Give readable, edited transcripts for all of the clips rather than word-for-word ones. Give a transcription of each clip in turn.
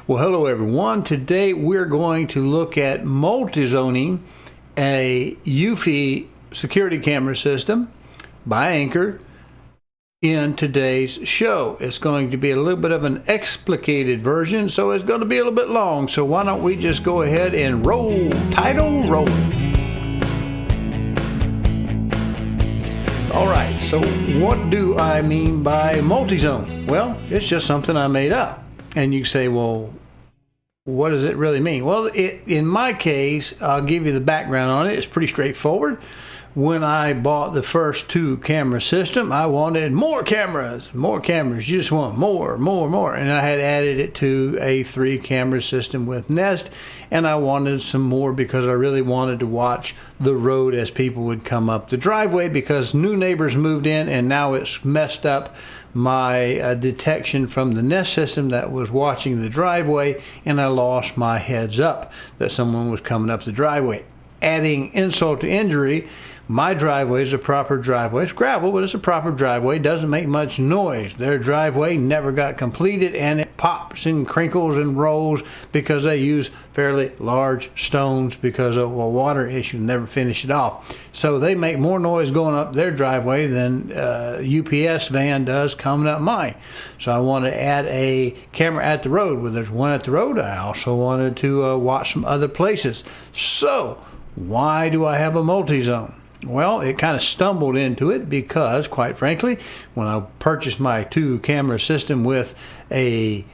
Well, hello everyone. Today we're going to look at multizoning a eufy security camera system by Anchor in today's show. It's going to be a little bit of an explicated version, so it's going to be a little bit long. So why don't we just go ahead and roll, title rolling. All right, so what do I mean by multizone? Well, it's just something I made up. And you say, well, what does it really mean? Well, in my case, I'll give you the background on it. It's pretty straightforward. When I bought the first 2 camera system, I wanted more cameras. You just want more. And I had added it to a 3 camera system with Nest, and I wanted some more because I really wanted to watch the road as people would come up the driveway, because new neighbors moved in and now it's messed up my detection from the Nest system that was watching the driveway, and I lost my heads up that someone was coming up the driveway. Adding insult to injury, my driveway is a proper driveway. It's gravel, but it's a proper driveway. It doesn't make much noise. Their driveway never got completed, and it pops and crinkles and rolls because they use fairly large stones because of a water issue. Never finish it off. So they make more noise going up their driveway than UPS van does coming up mine. So I wanted to add a camera at the road. Well, there's one at the road. I also wanted to watch some other places. So why do I have a multi-zone? Well, it kind of stumbled into it because, quite frankly, when I purchased my 2 camera system with I'm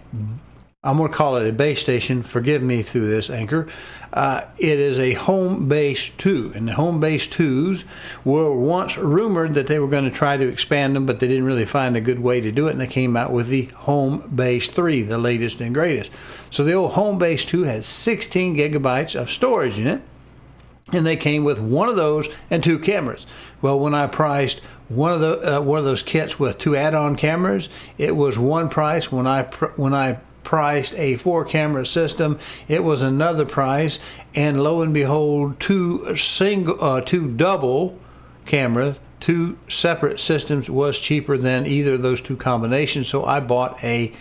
going to call it a base station. Forgive me through this, Anchor. It is a home base 2, and the home base 2s were once rumored that they were going to try to expand them, but they didn't really find a good way to do it, and they came out with the home base 3, the latest and greatest. So the old home base 2 has 16 gigabytes of storage in it. And they came with one of those and 2 cameras. Well, when I priced one of those kits with 2 add-on cameras, it was one price. When I priced a 4 camera system, it was another price. And lo and behold, 2 double cameras, 2 separate systems was cheaper than either of those 2 combinations. So I bought a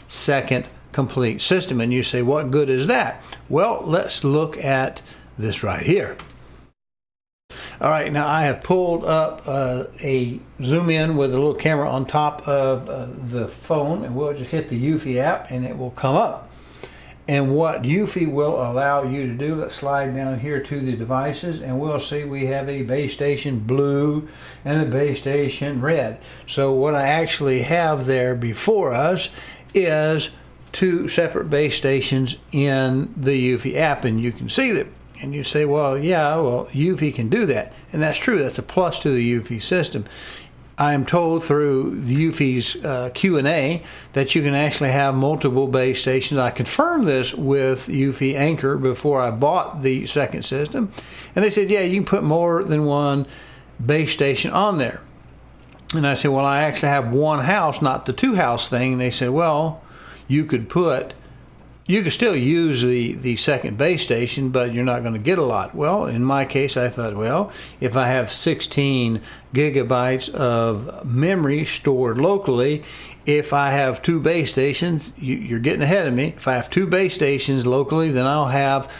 second complete system. And you say, what good is that? Well, let's look at this right here. All right, now I have pulled up a zoom in with a little camera on top of the phone, and we'll just hit the eufy app and it will come up. And what eufy will allow you to do, let's slide down here to the devices, and we'll see we have a base station blue and a base station red. So what I actually have there before us is 2 separate base stations in the eufy app, and you can see them. And you say, well, yeah, eufy can do that. And that's true. That's a plus to the eufy system. I am told through the eufy's Q&A that you can actually have multiple base stations. I confirmed this with eufy Anchor before I bought the second system. And they said, yeah, you can put more than one base station on there. And I said, well, I actually have one house, not the 2-house thing. And they said, well, you could still use the second base station, but you're not going to get a lot. Well, in my case, I thought, well, if I have 16 gigabytes of memory stored locally, if I have 2 base stations, you're getting ahead of me. If I have 2 base stations locally, then I'll have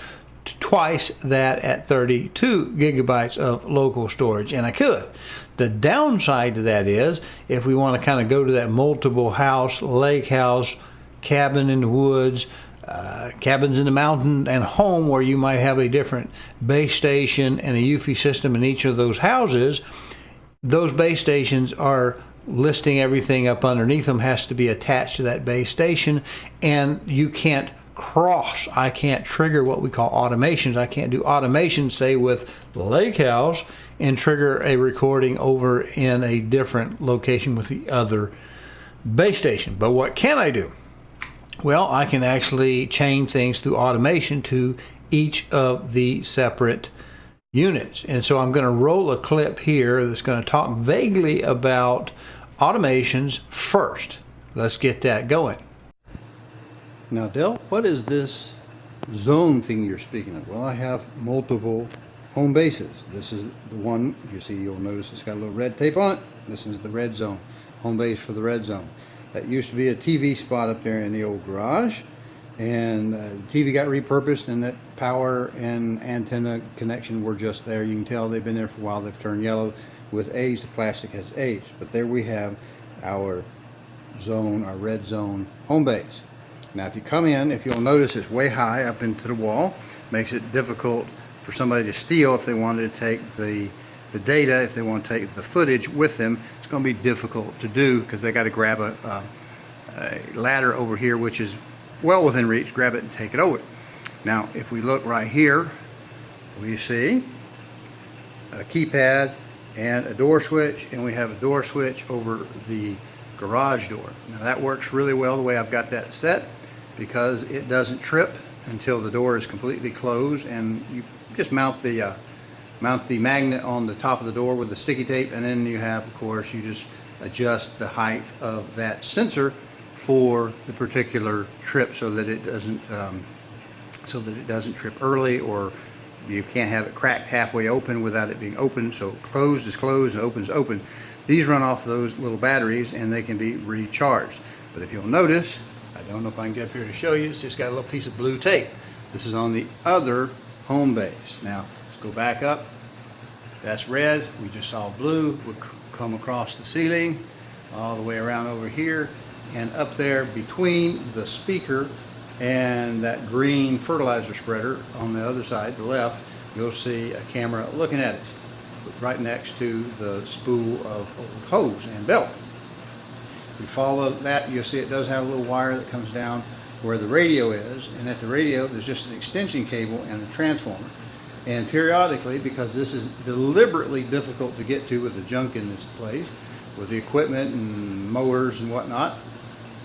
twice that at 32 gigabytes of local storage, and I could. The downside to that is, if we want to kind of go to that multiple house, lake house, cabin in the woods, cabins in the mountain, and home, where you might have a different base station and a eufy system in each of those houses, those base stations are listing everything up underneath them has to be attached to that base station, and you can't I can't trigger what we call automations. I can't do automation, say, with Lake House and trigger a recording over in a different location with the other base station. But what can I do? Well, I can actually chain things through automation to each of the separate units. And so I'm going to roll a clip here that's going to talk vaguely about automations first. Let's get that going. Now, Del, what is this zone thing you're speaking of? Well, I have multiple home bases. This is the one, you see, you'll notice it's got a little red tape on it. This is the red zone, home base for the red zone. That used to be a TV spot up there in the old garage. and the TV got repurposed, and that power and antenna connection were just there. You can tell they've been there for a while. They've turned yellow with age. The plastic has aged. But there we have our zone, our red zone home base. Now if you come in, if you'll notice, it's way high up into the wall. Makes it difficult for somebody to steal if they wanted to take the data, if they want to take the footage with them. It's going to be difficult to do because they got to grab a ladder over here, which is well within reach, grab it and take it over. Now if we look right here, we see a keypad and a door switch, and we have a door switch over the garage door. Now that works really well the way I've got that set, because it doesn't trip until the door is completely closed, and you just mount the magnet on the top of the door with the sticky tape, and then you have, of course, you just adjust the height of that sensor for the particular trip so that it doesn't trip early, or you can't have it cracked halfway open without it being open. So closed is closed and open is open. These run off those little batteries and they can be recharged. But if you'll notice, I don't know if I can get up here to show you, it's just got a little piece of blue tape. This is on the other home base. Now let's go back up. That's red. We just saw blue would come across the ceiling all the way around over here, and up there between the speaker and that green fertilizer spreader on the other side, the left, you'll see a camera looking at us right next to the spool of old hose and belt. If you follow that, you'll see it does have a little wire that comes down where the radio is, and at the radio there's just an extension cable and a transformer. And periodically, because this is deliberately difficult to get to with the junk in this place, with the equipment and mowers and whatnot,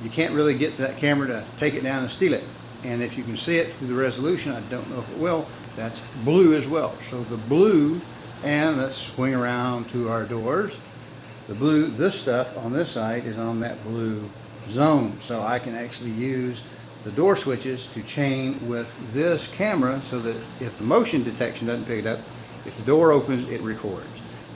you can't really get to that camera to take it down and steal it. And if you can see it through the resolution, I don't know if it will, that's blue as well. So the blue, and let's swing around to our doors. The blue, this stuff on this side is on that blue zone. So I can actually use the door switches to chain with this camera so that if the motion detection doesn't pick it up, if the door opens, it records.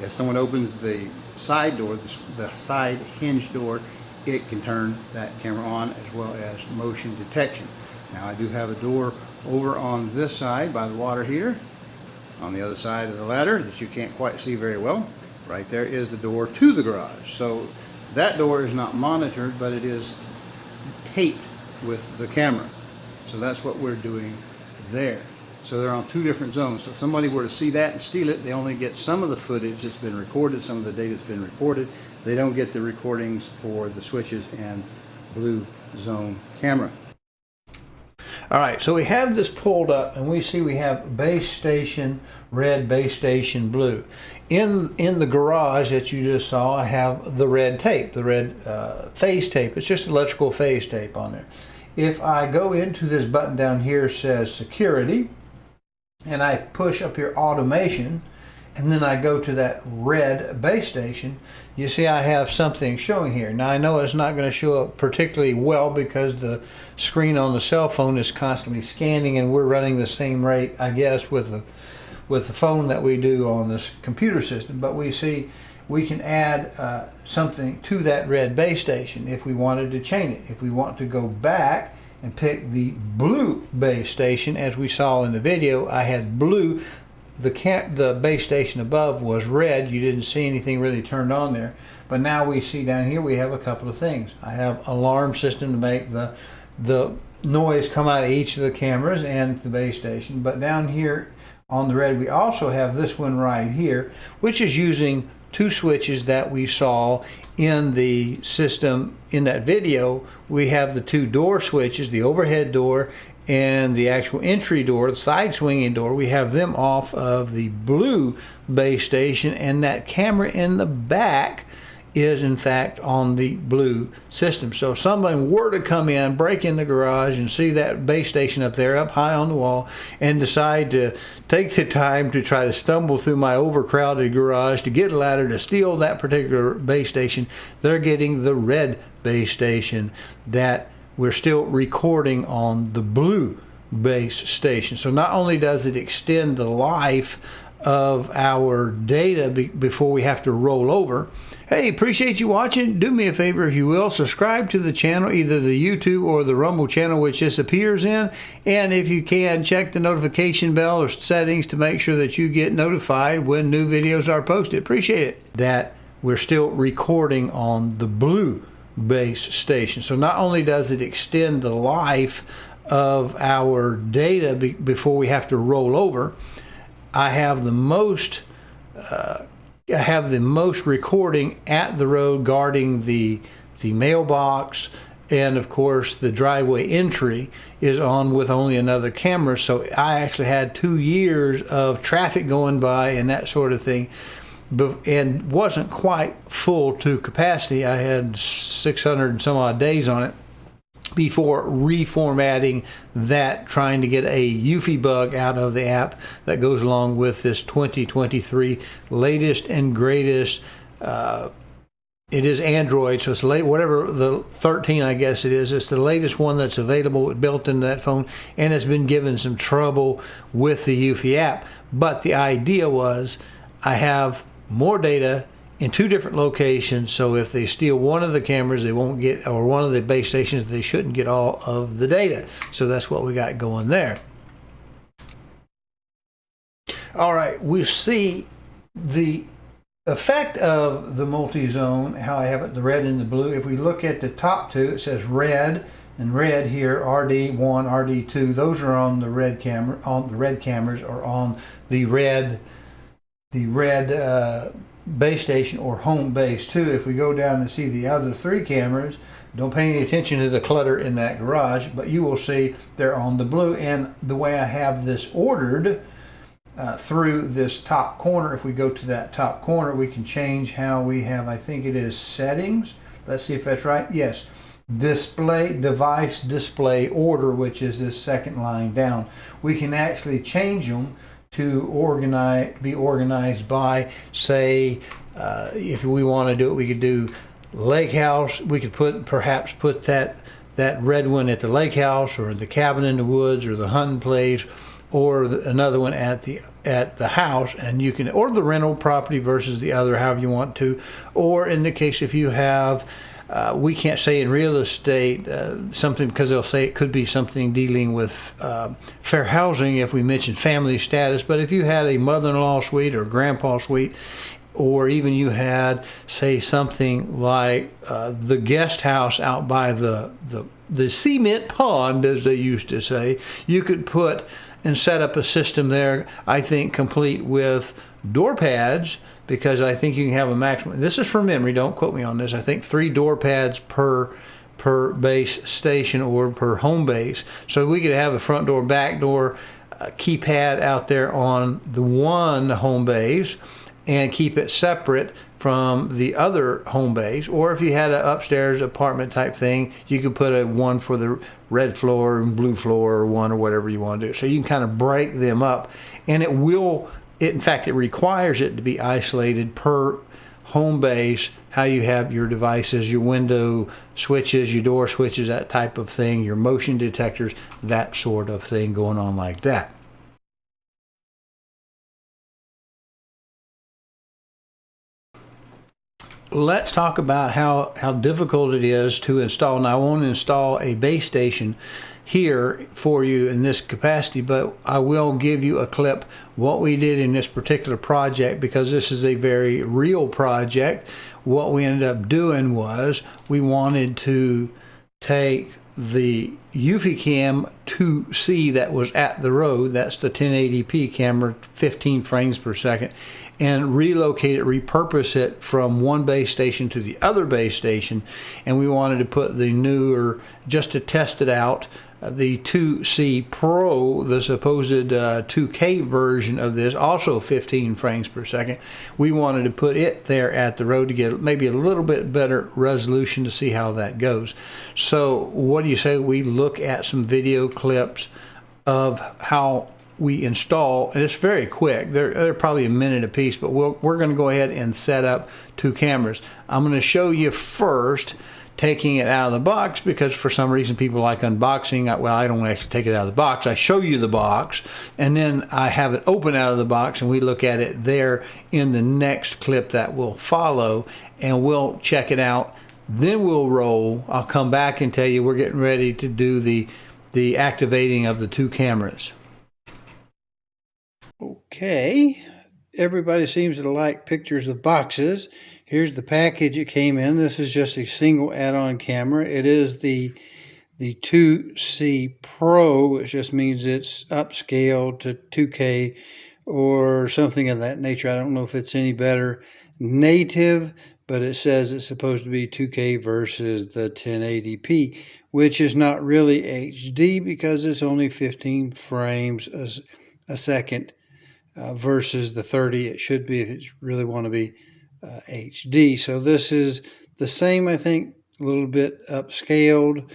If someone opens the side door, the side hinge door, it can turn that camera on, as well as motion detection. Now I do have a door over on this side by the water heater, on the other side of the ladder that you can't quite see very well. Right there is the door to the garage. So that door is not monitored, but it is taped with the camera. So that's what we're doing there. So they're on two different zones. So if somebody were to see that and steal it, they only get some of the footage that's been recorded, some of the data that's been recorded. They don't get the recordings for the switches and blue zone camera. All right, so we have this pulled up, and we see we have base station red, base station blue. In the garage that you just saw, I have the red tape, the red phase tape. It's just electrical phase tape on there. If I go into this button down here, says security, and I push up here automation, and then I go to that red base station, you see I have something showing here. Now I know it's not going to show up particularly well because the screen on the cell phone is constantly scanning, and we're running the same rate, I guess, with the phone that we do on this computer system. But we see we can add something to that red base station if we wanted to chain it. If we want to go back and pick the blue base station, as we saw in the video, I had blue. The base station above was red. You didn't see anything really turned on there. But now we see down here we have a couple of things. I have alarm system to make the noise come out of each of the cameras and the base station. But down here on the red, we also have this one right here, which is using two switches that we saw in the system in that video. We have the two door switches, the overhead door and the actual entry door, the side swinging door. We have them off of the blue base station, and that camera in the back is in fact on the blue system. So if someone were to come in, break in the garage and see that base station up there up high on the wall, and decide to take the time to try to stumble through my overcrowded garage to get a ladder to steal that particular base station, they're getting the red base station that we're still recording on the blue base station. So not only does it extend the life of our data before we have to roll over. Hey, appreciate you watching. Do me a favor, if you will, subscribe to the channel, either the YouTube or the Rumble channel, which this appears in. And if you can, check the notification bell or settings to make sure that you get notified when new videos are posted. Appreciate it. That we're still recording on the blue base station. So not only does it extend the life of our data before we have to roll over, I have the most recording at the road guarding the mailbox, and of course the driveway entry is on with only another camera. So I actually had 2 years of traffic going by and that sort of thing, and wasn't quite full to capacity. I had 600 and some odd days on it before reformatting that, trying to get a eufy bug out of the app that goes along with this 2023 latest and greatest. It is Android, so it's late, whatever the 13, I guess it is. It's the latest one that's available, built into that phone, and it's been given some trouble with the eufy app. But the idea was, I have more data in 2 different locations, so if they steal one of the cameras, they won't get, or one of the base stations, they shouldn't get all of the data. So that's what we got going there. All right, we see the effect of the multi-zone, how I have it, the red and the blue. If we look at the top 2, it says red, and red here, RD1, RD2, those are on the red camera, on the red cameras, or on the red base station or home base 2. If we go down and see the other 3 cameras, don't pay any attention to the clutter in that garage, but you will see they're on the blue. And the way I have this ordered through this top corner, if we go to that top corner, we can change how we have, I think it is settings. Let's see if that's right. Yes. Display, device display order, which is this second line down. We can actually change them to be organized by, say, if we want to do it, we could do lake house. We could perhaps put that red one at the lake house, or the cabin in the woods, or the hunting place, or another one at the house. And you can, or the rental property versus the other, however you want to. Or in the case if you have, we can't say in real estate something, because they'll say it could be something dealing with fair housing if we mention family status. But if you had a mother-in-law suite or grandpa suite, or even you had, say, something like the guest house out by the cement pond, as they used to say, you could put and set up a system there, I think, complete with door pads, because I think you can have a maximum, this is from memory, don't quote me on this, I think 3 door pads per base station or per home base. So we could have a front door, back door, keypad out there on the one home base, and keep it separate from the other home base. Or if you had an upstairs apartment type thing, you could put a one for the red floor and blue floor, or one, or whatever you want to do. So you can kind of break them up, and it will, in fact, it requires it to be isolated per home base, how you have your devices, your window switches, your door switches, that type of thing, your motion detectors, that sort of thing going on like that. Let's talk about how difficult it is to install. Now, I won't install a base station here for you in this capacity, but I will give you a clip what we did in this particular project, because this is a very real project. What we ended up doing was, we wanted to take the eufy cam 2C that was at the road, that's the 1080p camera, 15 frames per second, and relocate it, repurpose it from one base station to the other base station. And we wanted to put the newer, just to test it out, the 2C Pro, the supposed 2K version of this, also 15 frames per second. We wanted to put it there at the road to get maybe a little bit better resolution to see how that goes. So what do you say we look at some video clips of how we install, and it's very quick. They're probably a minute a piece, but we're going to go ahead and set up 2 cameras. I'm going to show you first taking it out of the box, because for some reason people like unboxing. Well, I don't actually take it out of the box. I show you the box, and then I have it open out of the box, and we look at it there in the next clip that will follow, and we'll check it out. Then we'll roll. I'll come back and tell you we're getting ready to do the activating of the two cameras. Okay, everybody seems to like pictures of boxes. Here's the package it came in. This is just a single add-on camera. It is the 2C Pro, which just means it's upscaled to 2K or something of that nature. I don't know if it's any better native, but it says it's supposed to be 2K versus the 1080p, which is not really HD because it's only 15 frames a second versus the 30 it should be if you really want to be HD. So this is the same, I think, a little bit upscaled,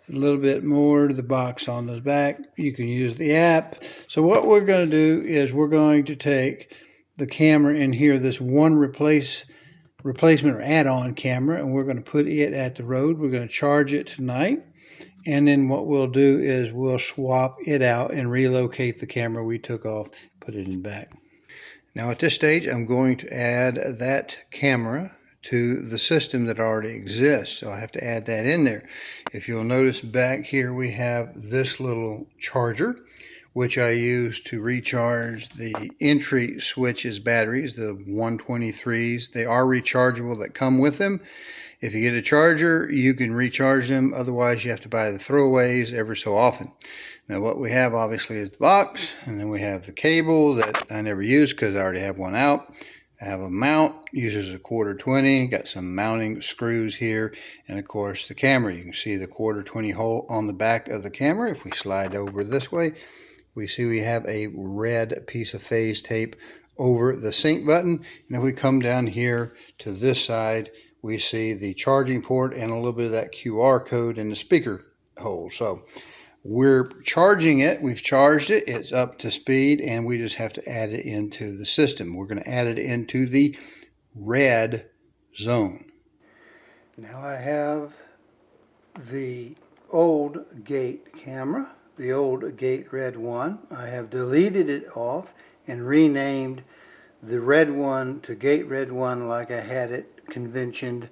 a little bit more to the box on the back. You can use the app. So what we're going to do is we're going to take the camera in here, this one replacement or add-on camera, and we're going to put it at the road. We're going to charge it tonight, and then what we'll do is we'll swap it out and relocate the camera we took off, put it in back. Now at this stage, I'm going to add that camera to the system that already exists. So I have to add that in there. If you'll notice back here, we have this little charger, which I use to recharge the entry switches batteries, the 123s. They are rechargeable that come with them. If you get a charger, you can recharge them. Otherwise, you have to buy the throwaways every so often. Now, what we have obviously is the box, and then we have the cable that I never use because I already have one out. I have a mount, uses a 1/4-20, got some mounting screws here, and of course the camera. You can see the 1/4-20 hole on the back of the camera. If we slide over this way, we see we have a red piece of phase tape over the sync button. And if we come down here to this side, we see the charging port and a little bit of that QR code in the speaker hole. So we're charging it. We've charged it. It's up to speed, and we just have to add it into the system. We're going to add it into the red zone. Now I have the old gate camera, the old gate red one. I have deleted it off and renamed the red one to gate red one like I had it conventioned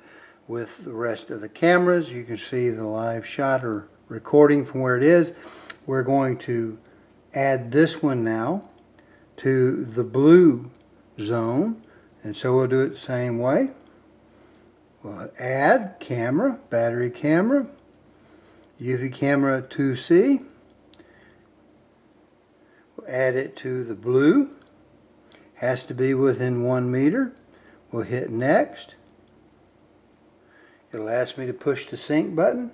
with the rest of the cameras. You can see the live shot or recording from where it is. We're going to add this one now to the blue zone, and so we'll do it the same way. We'll add camera, battery camera, eufy camera 2C. We'll add it to the blue. Has to be within 1 meter. We'll hit next. It'll ask me to push the sync button.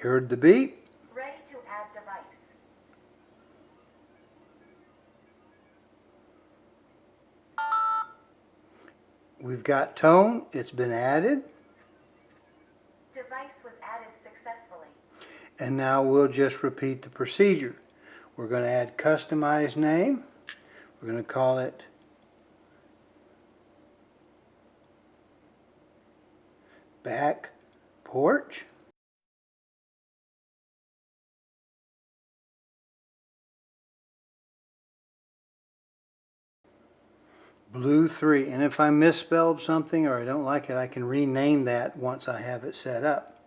Heard the beep. Ready to add device. We've got tone. It's been added. Device was added successfully. And now we'll just repeat the procedure. We're going to add customized name. We're going to call it back porch. Blue 3, and if I misspelled something or I don't like it, I can rename that once I have it set up.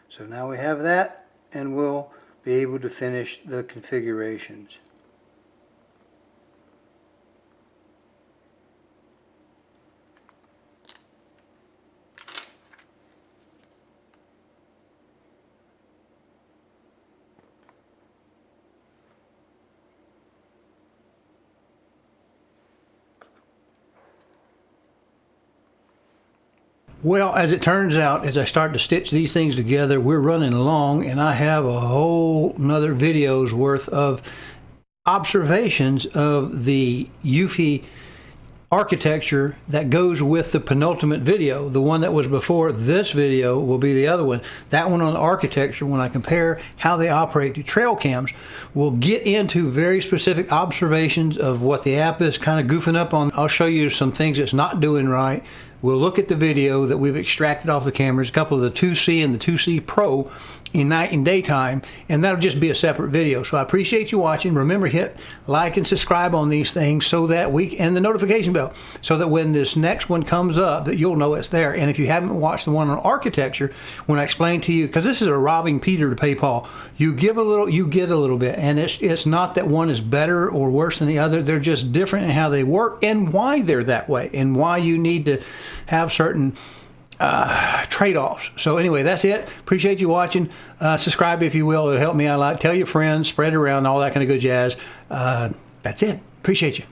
So now we have that, and we'll be able to finish the configurations. Well, as it turns out, as I start to stitch these things together, we're running along, and I have a whole nother video's worth of observations of the eufy architecture that goes with the penultimate video. The one that was before this video will be the other one. That one on the architecture, when I compare how they operate to trail cams, will get into very specific observations of what the app is kind of goofing up on. I'll show you some things it's not doing right. We'll look at the video that we've extracted off the cameras, a couple of the 2C and the 2C Pro in night and daytime, and that'll just be a separate video. So I appreciate you watching. Remember, hit like and subscribe on these things so that and the notification bell, so that when this next one comes up, that you'll know it's there. And if you haven't watched the one on architecture, when I explain to you, because this is a robbing Peter to pay Paul, you give a little, you get a little bit, and it's not that one is better or worse than the other. They're just different in how they work and why they're that way, and why you need to have certain trade-offs. So anyway, that's it. Appreciate you watching. Subscribe if you will. It'll help me out a lot. Tell your friends, spread it around, all that kind of good jazz. That's it. Appreciate you.